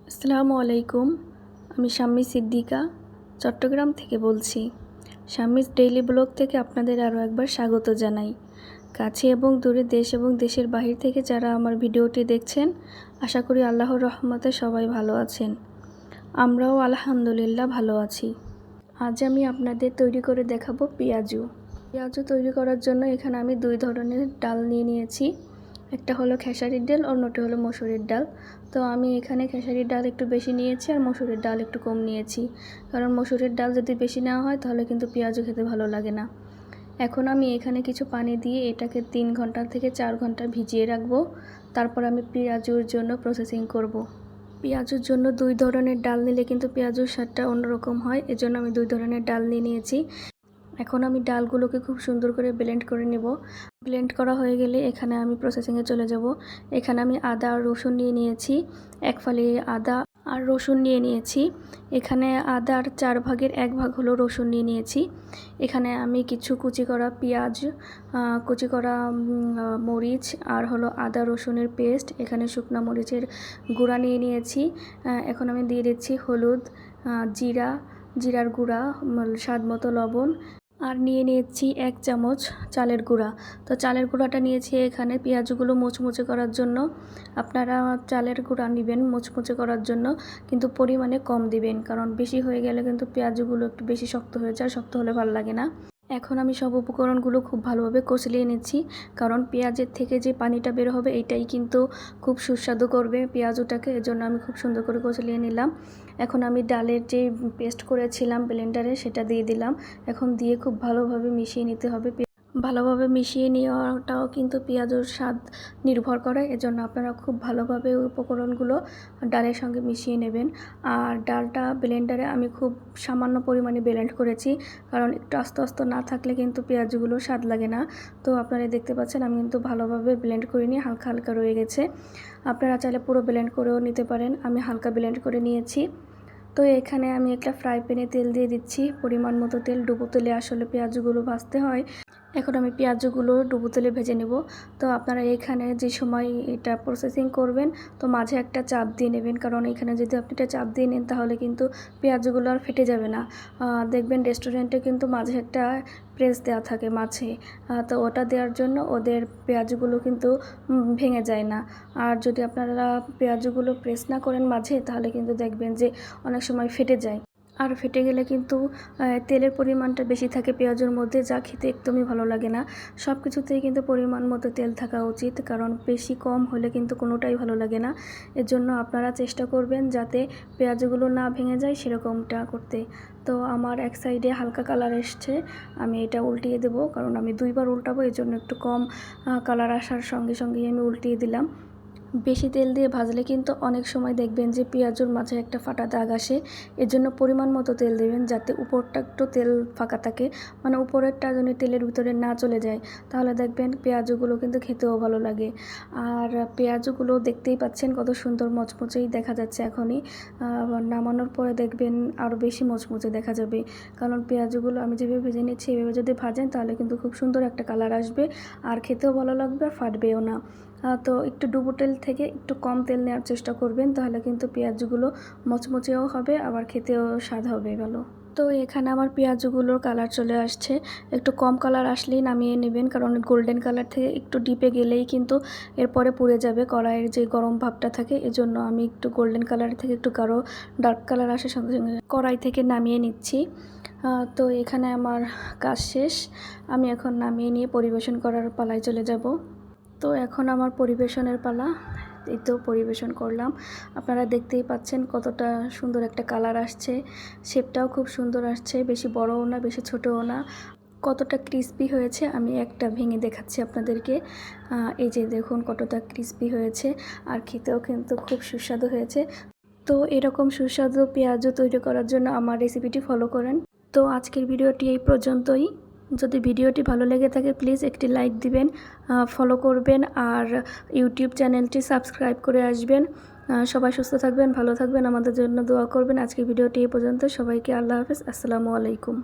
আসসালামু আলাইকুম। আমি শাম্মী সিদ্দিকা চট্টগ্রাম থেকে বলছি। শাম্মীস ডেইলি ব্লগ থেকে আপনাদের আরও একবার স্বাগত জানাই। কাছে এবং দূরে, দেশ এবং দেশের বাহির থেকে যারা আমার ভিডিওটি দেখছেন, আশা করি আল্লাহর রহমতে সবাই ভালো আছেন। আমরাও আলহামদুলিল্লাহ ভালো আছি। আজ আমি আপনাদের তৈরি করে দেখাবো পেঁয়াজু। তৈরি করার জন্য এখানে আমি দুই ধরনের ডাল নিয়ে নিয়েছি। একটা হলো খেসারির ডাল, অন্যটি হলো মসুরের ডাল। তো আমি এখানে খেসারির ডাল একটু বেশি নিয়েছি আর মসুরের ডাল একটু কম নিয়েছি, কারণ মসুরের ডাল যদি বেশি নেওয়া হয় তাহলে কিন্তু পেঁয়াজু খেতে ভালো লাগে না। এখন আমি এখানে কিছু পানি দিয়ে এটাকে 3 ঘন্টা থেকে 4 ঘন্টা ভিজিয়ে রাখবো। তারপর আমি পেঁয়াজুর জন্য প্রসেসিং করব। পেঁয়াজুর জন্য দুই ধরনের ডাল নিলে কিন্তু পেঁয়াজুর স্বাদটা অন্যরকম হয়, এজন্য আমি দুই ধরনের ডাল নিয়ে নিয়েছি। এখন আমি ডালগুলোকে খুব সুন্দর করে ব্লেন্ড করে নেব। ব্লেন্ড করা হয়ে গেলে এখানে আমি প্রসেসিংয়ে চলে যাব। এখানে আমি আদা আর রসুন নিয়ে নিয়েছি, 1 ফালি আদা আর রসুন নিয়ে নিয়েছি। এখানে আদার 4 ভাগের 1 ভাগ হলো রসুন নিয়ে নিয়েছি। এখানে আমি কিছু কুচি করা পেঁয়াজ, কুচি করা মরিচ আর হলো আদা রসুনের পেস্ট, এখানে শুকনো মরিচের গুঁড়া নিয়ে নিয়েছি। এখন আমি দিয়ে দিচ্ছি হলুদ, জিরার গুঁড়া, স্বাদ মতো লবণ, আর নিয়ে নিয়েছি 1 চামচ চালের গুঁড়া। তো চালের গুঁড়াটা নিয়েছি এখানে পেঁয়াজগুলো মুচমুচে করার জন্য। আপনারা চালের গুঁড়া নেবেন মুচমুচে করার জন্য, কিন্তু পরিমাণে কম দিবেন, কারণ বেশি হয়ে গেলে কিন্তু পেঁয়াজগুলো একটু বেশি শক্ত হয়ে যায়, শক্ত হলে ভালো লাগে না। এখন আমি সব উপকরণগুলো খুব ভালোভাবে কষলিয়ে নিচ্ছি, কারণ পেঁয়াজের থেকে যে পানিটা বের হবে এটাই কিন্তু খুব সুস্বাদু করবে পেঁয়াজটাকে, এজন্য আমি খুব সুন্দর করে কষলিয়ে নিলাম। এখন আমি ডালের যে পেস্ট করেছিলাম ব্লেন্ডারে সেটা দিয়ে দিলাম। এখন দিয়ে খুব ভালোভাবে মিশিয়ে নিতে হবে। ভালোভাবে মিশিয়ে নেওয়াটাও কিন্তু পেঁয়াজের স্বাদ নির্ভর করে, এজন্য আপনারা খুব ভালোভাবে উপকরণগুলো ডালের সঙ্গে মিশিয়ে নেবেন। আর ডালটা ব্লেন্ডারে আমি খুব সামান্য পরিমাণে ব্লেন্ড করেছি, কারণ একটু আস্তে আস্তে না থাকলে কিন্তু পেঁয়াজগুলো স্বাদ লাগে না। তো আপনারা দেখতে পাচ্ছেন আমি কিন্তু ভালোভাবে ব্লেন্ড করে নিয়ে হালকা হালকা রয়ে গেছে। আপনারা চাইলে পুরো ব্লেন্ড করেও নিতে পারেন, আমি হালকা ব্লেন্ড করে নিয়েছি। তো এখানে আমি একটা ফ্রাই প্যানে তেল দিয়ে দিচ্ছি, পরিমাণ মতো তেল। ডুবো তেলে আসলে পেঁয়াজগুলো ভাজতে হয়। এখন আমি পেঁয়াজগুলো ডুবো তেলে ভেজে নেব। তো আপনারা এখানে যে সময় এটা প্রসেসিং করবেন, তো মাঝে একটা চাপ দিয়ে নেবেন, কারণ এখানে যদি আপনি এটা চাপ দিয়ে নেন তাহলে কিন্তু পেঁয়াজগুলো আর ফেটে যাবে না। দেখবেন রেস্টুরেন্টে কিন্তু মাঝে একটা প্রেস দেওয়া থাকে মাঝে, তো ওটা দেওয়ার জন্য ওদের পেঁয়াজগুলো কিন্তু ভেঙে যায় না। আর যদি আপনারা পেঁয়াজগুলো প্রেস না করেন মাঝে, তাহলে কিন্তু দেখবেন যে অনেক সময় ফেটে যায়। আর ফেটে গেলে কিন্তু তেলের পরিমাণটা বেশি থাকে পেঁয়াজের মধ্যে, যা খেতে একদমই ভালো লাগে না। সব কিছুতেই কিন্তু পরিমাণ মতো তেল থাকা উচিত, কারণ বেশি কম হলে কিন্তু কোনোটাই ভালো লাগে না। এর জন্য আপনারা চেষ্টা করবেন যাতে পেঁয়াজগুলো না ভেঙে যায় সেরকমটা করতে। তো আমার এক সাইডে হালকা কালার এসছে, আমি এটা উল্টিয়ে দেবো, কারণ আমি 2বার উল্টাবো, এর জন্য একটু কম কালার আসার সঙ্গে সঙ্গেই আমি উল্টিয়ে দিলাম। বেশি তেল দিয়ে ভাজলে কিন্তু অনেক সময় দেখবেন যে পেঁয়াজুর মাঝে একটা ফাটা দাগ আসে। এর জন্য পরিমাণ মতো তেল দেবেন, যাতে উপরটা একটু তেল ফাঁকা থাকে, মানে উপরেরটা যেন তেলের ভিতরে না চলে যায়। তাহলে দেখবেন পেঁয়াজগুলো কিন্তু খেতেও ভালো লাগে। আর পেঁয়াজগুলো দেখতেই পাচ্ছেন কত সুন্দর মচমচেই দেখা যাচ্ছে এখনই। নামানোর পরে দেখবেন আরও বেশি মচমচে দেখা যাবে, কারণ পেঁয়াজগুলো আমি যেভাবে ভেজে নিচ্ছি এভাবে যদি ভাজেন তাহলে কিন্তু খুব সুন্দর একটা কালার আসবে, আর খেতেও ভালো লাগবে, আর ফাটবেও না। তো একটু ডুবো তেল থেকে একটু কম তেল নেওয়ার চেষ্টা করবেন, তাহলে কিন্তু পেঁয়াজগুলো মচমচেও হবে, আবার খেতেও স্বাদ হবে ভালো। তো এখানে আমার পেঁয়াজগুলোর কালার চলে আসছে। একটু কম কালার আসলেই নামিয়ে নেবেন, কারণ গোল্ডেন কালার থেকে একটু ডিপে গেলেই কিন্তু এরপরে পুড়ে যাবে কড়াইয়ের যে গরম ভাবটা থাকে। এজন্য আমি একটু গোল্ডেন কালার থেকে একটু গাঢ় ডার্ক কালার আসার সঙ্গে সঙ্গে কড়াই থেকে নামিয়ে নিচ্ছি। তো এখানে আমার কাজ শেষ, আমি এখন নামিয়ে নিয়ে পরিবেশন করার পালায় চলে যাব। তো এখন আমার পরিবেশনের পালা। এই তো পরিবেশন করলাম, আপনারা দেখতেই পাচ্ছেন কতটা সুন্দর একটা কালার আসছে, শেপটাও খুব সুন্দর আসছে, বেশি বড়ও না বেশি ছোটও না। কতটা ক্রিস্পি হয়েছে আমি একটা ভেঙে দেখাচ্ছি আপনাদেরকে। এই যে দেখুন কতটা ক্রিস্পি হয়েছে, আর খেতেও কিন্তু খুব সুস্বাদু হয়েছে। তো এরকম সুস্বাদু পেঁয়াজু তৈরি করার জন্য আমার রেসিপিটি ফলো করেন। তো আজকের ভিডিওটি এই পর্যন্তই। যদি ভিডিওটি ভালো লেগে থাকে প্লিজ একটি লাইক দিবেন, ফলো করবেন, আর ইউটিউব চ্যানেলটি সাবস্ক্রাইব করে আসবেন। সবাই সুস্থ থাকবেন, ভালো থাকবেন, আমাদের জন্য দোয়া করবেন। আজকের ভিডিওটি এই পর্যন্ত। সবাইকে আল্লাহ হাফেজ, আসসালামু আলাইকুম।